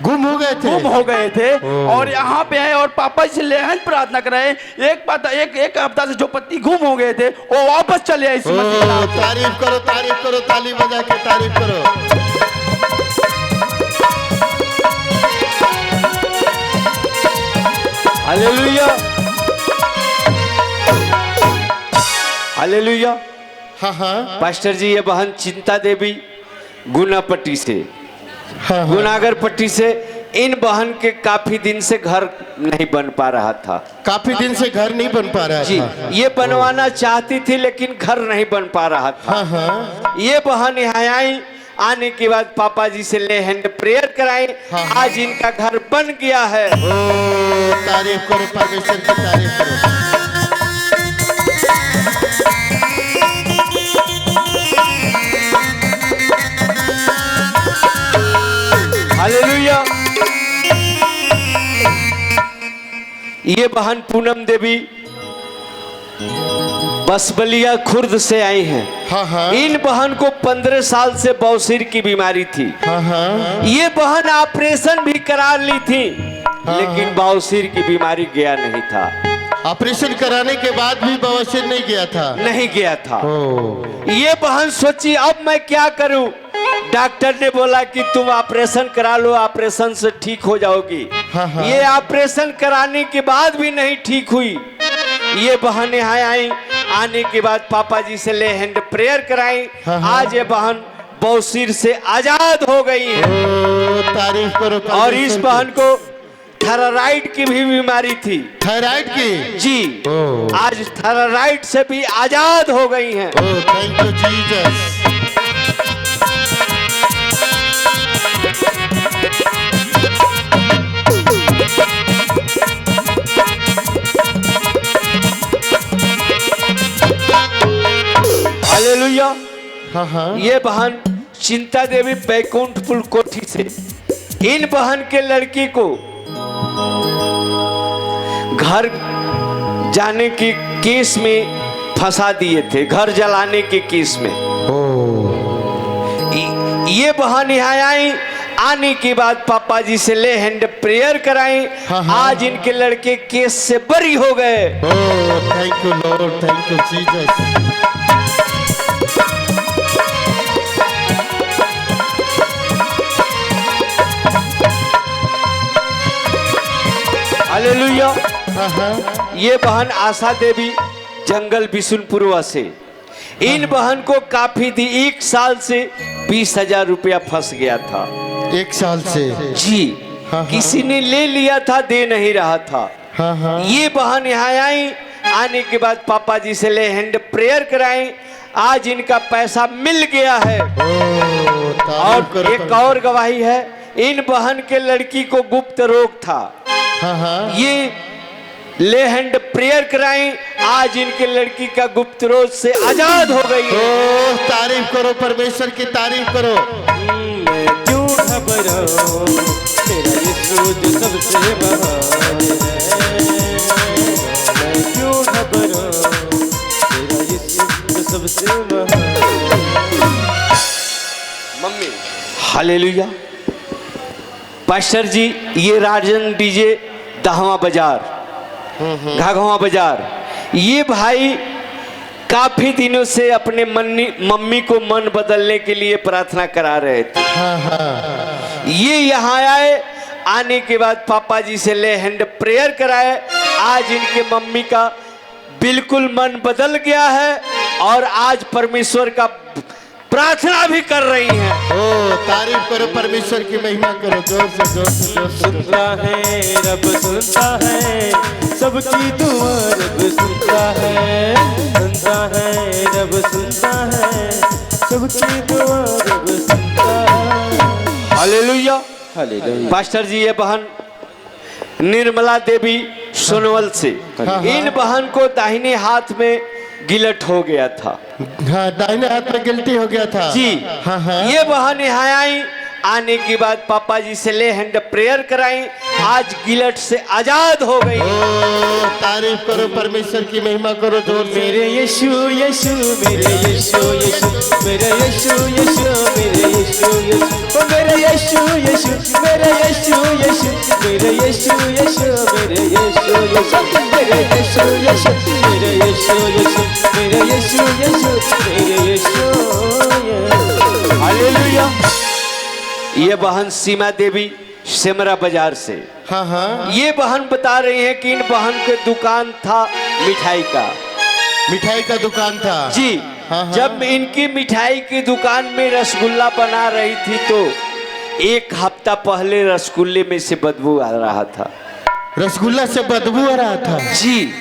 S9: गुम हो गए थे।
S11: गुम हो गए थे और यहाँ पे आए और पापा से लेहन प्रार्थना कर रहे हैं। एक हफ्ता से जो पति गुम हो गए थे वो वापस चले आए इसी मसीह के नाम से।
S9: तारीफ करो, ताली बजा के तारीफ करो।
S1: Hallelujah, hallelujah.
S9: हाँ हाँ
S1: पास्टर जी, ये बहन चिंता देवी गुनापट्टी से,
S9: हाँ,
S1: गुनागर पट्टी से, इन बहन के काफी दिन से घर नहीं बन पा रहा था।
S9: काफी दिन से घर नहीं बन पा रहा
S1: जी,
S9: था।
S1: ये बनवाना चाहती थी लेकिन घर नहीं बन पा रहा था।
S9: हाँ हाँ
S1: ये बहन यहाँ आई, आने के बाद पापा जी से ले हैंड प्रेयर कराए।
S9: हाँ।
S1: आज इनका घर बन गया है।
S9: ओ तारीफ करो, परमेश्वर की तारीफ करो।
S1: हालेलुया। ये बहन पूनम देवी बसबलिया खुर्द से आई हैं।
S9: हाँ हाँ
S1: इन बहन को 15 साल से बौसीर की बीमारी थी।
S9: हाँ हाँ
S1: ये बहन ऑपरेशन भी करा ली थी लेकिन बौसीर की बीमारी गया नहीं था।
S9: ऑपरेशन कराने के बाद भी बवासीर नहीं गया था।
S1: नहीं गया था।
S9: ओ
S1: ये बहन सोची अब मैं क्या करूं। डॉक्टर ने बोला कि तुम ऑपरेशन करा लो, ऑपरेशन से ठीक हो जाओगी।
S9: हाँ, हाँ।
S1: ये ऑपरेशन कराने के बाद भी नहीं ठीक हुई। ये बहन यहाँ आई, आने के बाद पापा जी से ले हैंड प्रेयर कराई।
S9: हाँ, हाँ।
S1: आज ये बहन बौसीर से आजाद हो गई है।
S9: ओ तारीफ करो।
S1: और इस बहन को थायराइड की भी बीमारी थी।
S9: थायराइड की
S1: जी,
S9: ओ।
S1: आज थायराइड से भी आजाद हो गई हैं।
S9: ओ थैंक यू जीसस।
S1: हालेलुया।
S9: हाँ हाँ
S1: ये बहन चिंता देवी बैकुंठपुर कोठी से, इन बहन के लड़की को घर जाने के केस में फंसा दिए थे, घर जलाने के केस में। ये बहन यहाँ आई, आने के बाद पापा जी से ले हैंड प्रेयर कराई।
S9: हाँ, हाँ।
S1: आज इनके लड़के केस से बरी हो गए।
S9: Oh thank you Lord, thank you Jesus.
S1: Hallelujah.
S9: हाँ हाँ
S1: ये बहन आशा देवी जंगल बिशुनपुरवा से, इन बहन को काफी थी, 1 साल से 20,000 रुपया फंस गया था।
S9: 1 साल से
S1: जी,
S9: हाँ,
S1: किसी ने ले लिया था, दे नहीं रहा था।
S9: हाँ हाँ
S1: ये बहन यहाँ आई, आने के बाद पापा जी से ले हैंड प्रेयर कराए। आज इनका पैसा मिल गया है।
S9: ओ तारीफ
S1: और
S9: करो।
S1: एक और गवाही है, इन बहन के लड़की को गुप्त रोग था।
S9: हाँ हाँ
S1: ये ले हैंड प्रेयर कराएं, आज इनके लड़की का गुप्त रोग से आजाद हो गई है।
S9: ओ तारीफ करो, परमेश्वर की तारीफ करो।
S10: मैं क्यों घबराऊं, मेरा यीशु जो सबसे महान है। मैं क्यों घबराऊं, मेरा यीशु जो सबसे महान है।
S1: Mummy hallelujah. पास्टर जी, ये राजन डीजे दहवा बाजार, घाघवा बाजार, ये भाई काफी दिनों से अपने मम्मी को मन बदलने के लिए प्रार्थना करा रहे थे।
S9: हाँ हाँ
S1: ये यहाँ आए, आने के बाद पापा जी से ले हैंड प्रेयर कराए। आज इनके मम्मी का बिल्कुल मन बदल गया है और आज परमेश्वर का प्रार्थना भी कर रही हैं।
S9: ओ तारीफ करो, परमेश्वर की महिमा करो, जोर से जोर से जोर से।
S10: सुनता है रब, सुनता है सबकी दुआ, रब सुनता है। सुनता है रब, सुनता है सबकी दुआ, रब सुनता है।
S1: हालेलुया।
S10: हालेलुया।
S1: पास्टर जी, ये बहन निर्मला देवी सोनवल से,
S9: हाँ।
S1: इन बहन को दाहिने हाथ में गिलट हो गया था।
S9: हाँ दाहिने हाथ में गिल्टी हो गया था।
S1: जी,
S9: हाँ हाँ
S1: ये बहन यहाँ आई, आने के बाद पापा जी से ले हैंड प्रेयर कराई, आज गिलट से आजाद हो गई।
S9: तारीफ करो परमेश्वर की महिमा करो जोर से।
S10: मेरे यीशु यीशु मेरे यीशु यीशु मेरे यीशु यीशु मेरे यीशु यीशु ओ मेरे यीशु यीशु मेरे यीशु यीशु मेरे यीशु यीशु मेरे यीशु यीशु मेरे यीशु यीशु मेरे यीशु यीशु मेरे यीशु यीशु मेरे यीशु।
S1: हालेलुया। ये बहन सीमा देवी सिमरा बाजार से,
S9: हाँ हाँ,
S1: ये बहन बता रही है कि इन बहन के दुकान था मिठाई का।
S9: मिठाई का दुकान था
S1: जी।
S9: हाँ, हाँ।
S1: जब इनकी मिठाई की दुकान में रसगुल्ला बना रही थी तो एक हफ्ता पहले रसगुल्ले में से बदबू आ रहा था।
S9: रसगुल्ला से बदबू आ रहा था
S1: जी।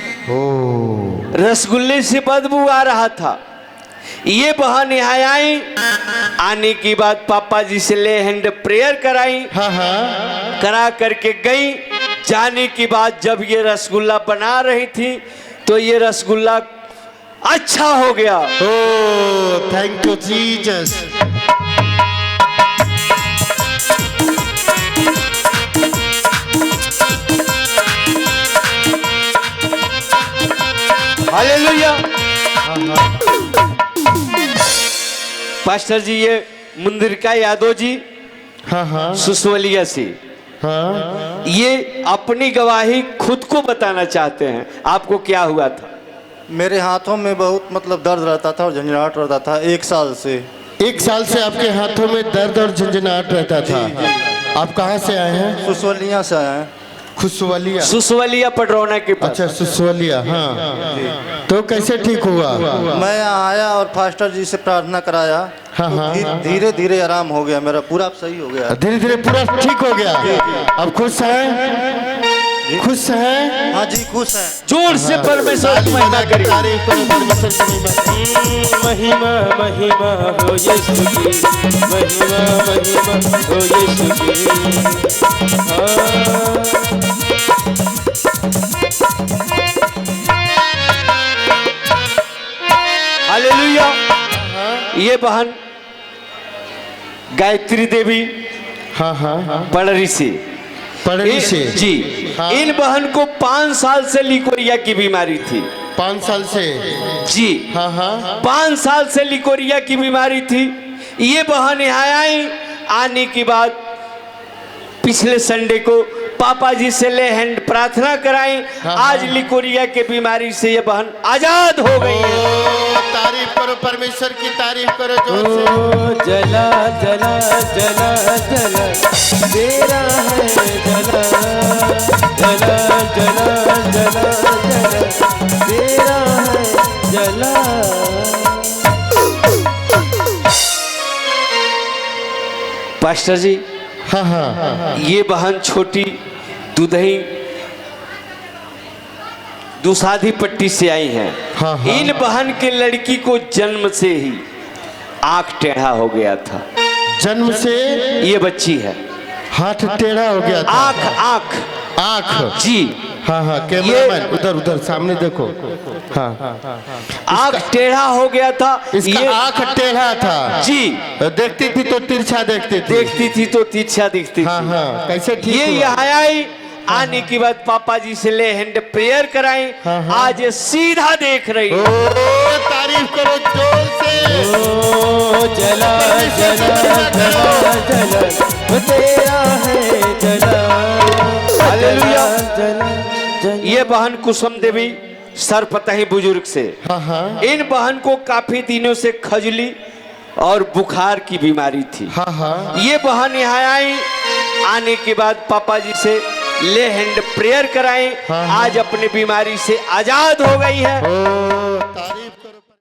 S1: रसगुल्ले से बदबू आ रहा था। ये बहन यहाँ आई, आने की बाद पापा जी से ले हैंड प्रेयर कराई।
S9: हाँ हाँ,
S1: करा करके गई। जाने की बाद जब ये रसगुल्ला बना रही थी तो ये रसगुल्ला अच्छा हो गया।
S9: Oh thank you Jesus.
S1: Hallelujah. Pastor ji ये मुंदिरका यादव जी,
S9: हाँ हाँ,
S1: सुसवलिया से,
S9: हाँ,
S1: ये अपनी गवाही खुद को बताना चाहते हैं। आपको क्या हुआ था?
S12: मेरे हाथों में बहुत मतलब दर्द रहता था और झंझनाहट रहता था 1 साल से।
S9: 1 साल से आपके हाथों में दर्द और झंझनाहट रहता था। आप कहाँ से आए हैं?
S12: सुसवलिया से आए हैं।
S9: खुशवलिया,
S1: सुसवलिया पडरौना के पास।
S9: अच्छा सुसवलिया, हाँ। तो कैसे ठीक हुआ?
S12: मैं यहाँ आया और फास्टर जी से प्रार्थना कराया।
S9: हाँ हाँ,
S12: धीरे धीरे आराम हो गया, मेरा पूरा सही हो गया।
S9: धीरे धीरे पूरा ठीक हो गया। अब खुश हैं? खुश हैं?
S12: हाँ जी खुश हैं।
S1: जोर से परमेश्वर की महिमा करिए।
S9: तारीफ करो परमेश्वर की
S10: महिमा महिमा हो यीशु की, महिमा महिमा हो यीशु की।
S1: हालेलुया। ये बहन गायत्री देवी,
S9: हाँ हाँ,
S1: पड़री से,
S9: पड़री से
S1: जी।
S9: हाँ।
S1: इन बहन को 5 साल से लिकोरिया की बीमारी थी।
S9: 5 साल से
S1: जी।
S9: हाँ हाँ,
S1: 5 साल से लिकोरिया की बीमारी थी। ये बहन यहाँ आई, आने के बाद पिछले संडे को पापा जी से ले हैंड प्रार्थना कराई।
S9: हाँ,
S1: आज लिकोरिया के बीमारी से ये बहन आजाद हो गई है।
S9: तारीफ करो परमेश्वर की, तारीफ करो जोर से।
S10: ओ जला जला जला जला तेरा है जला जला जला जला जला तेरा है जला।
S1: पास्टर जी,
S9: हाँ हाँ,
S1: ये बहन छोटी दुधई दुसाधी पट्टी से आई हैं।
S9: हाँ, हाँ।
S1: इन बहन के लड़की को जन्म से ही आंख टेढ़ा हो गया था।
S9: जन्म से
S1: ये बच्ची है,
S9: हाथ टेढ़ा हो गया था।
S1: आंख
S9: आंख
S1: जी।
S9: हाँ हाँ, कैमरामैन उधर उधर सामने देखो। हाँ,
S1: आंख टेढ़ा हो गया था।
S9: इसका आंख टेढ़ा था
S1: जी।
S9: देखती थी तो तिरछा देखती थी।
S1: देखती थी तो तिरछा दिखती थी।
S9: हाँ हाँ, कैसे ठीक
S1: ये
S9: हुआ?
S1: यहाँ आई, आने के बाद पापा जी से ले हैंड प्रेयर कराई।
S9: हाँ, हाँ।
S1: आज ये सीधा देख रही है।
S9: ओ तारीफ करो जोर से।
S10: ओ जला जला जला जला वो तेरा है जला।
S1: हालेलुया।
S10: जला जला।
S1: ये बहन कुसुम देवी सरपतही बुजुर्ग से,
S9: हाँ हाँ,
S1: इन बहन को काफी दिनों से खजली और बुखार की बीमारी थी।
S9: हाँ हाँ,
S1: ये बहन यहाँ आई, आने के बाद पापा जी से ले हैंड प्रेयर कराएं।
S9: हाँ, हाँ।
S1: आज अपनी बीमारी से आजाद हो गई है।
S9: ओ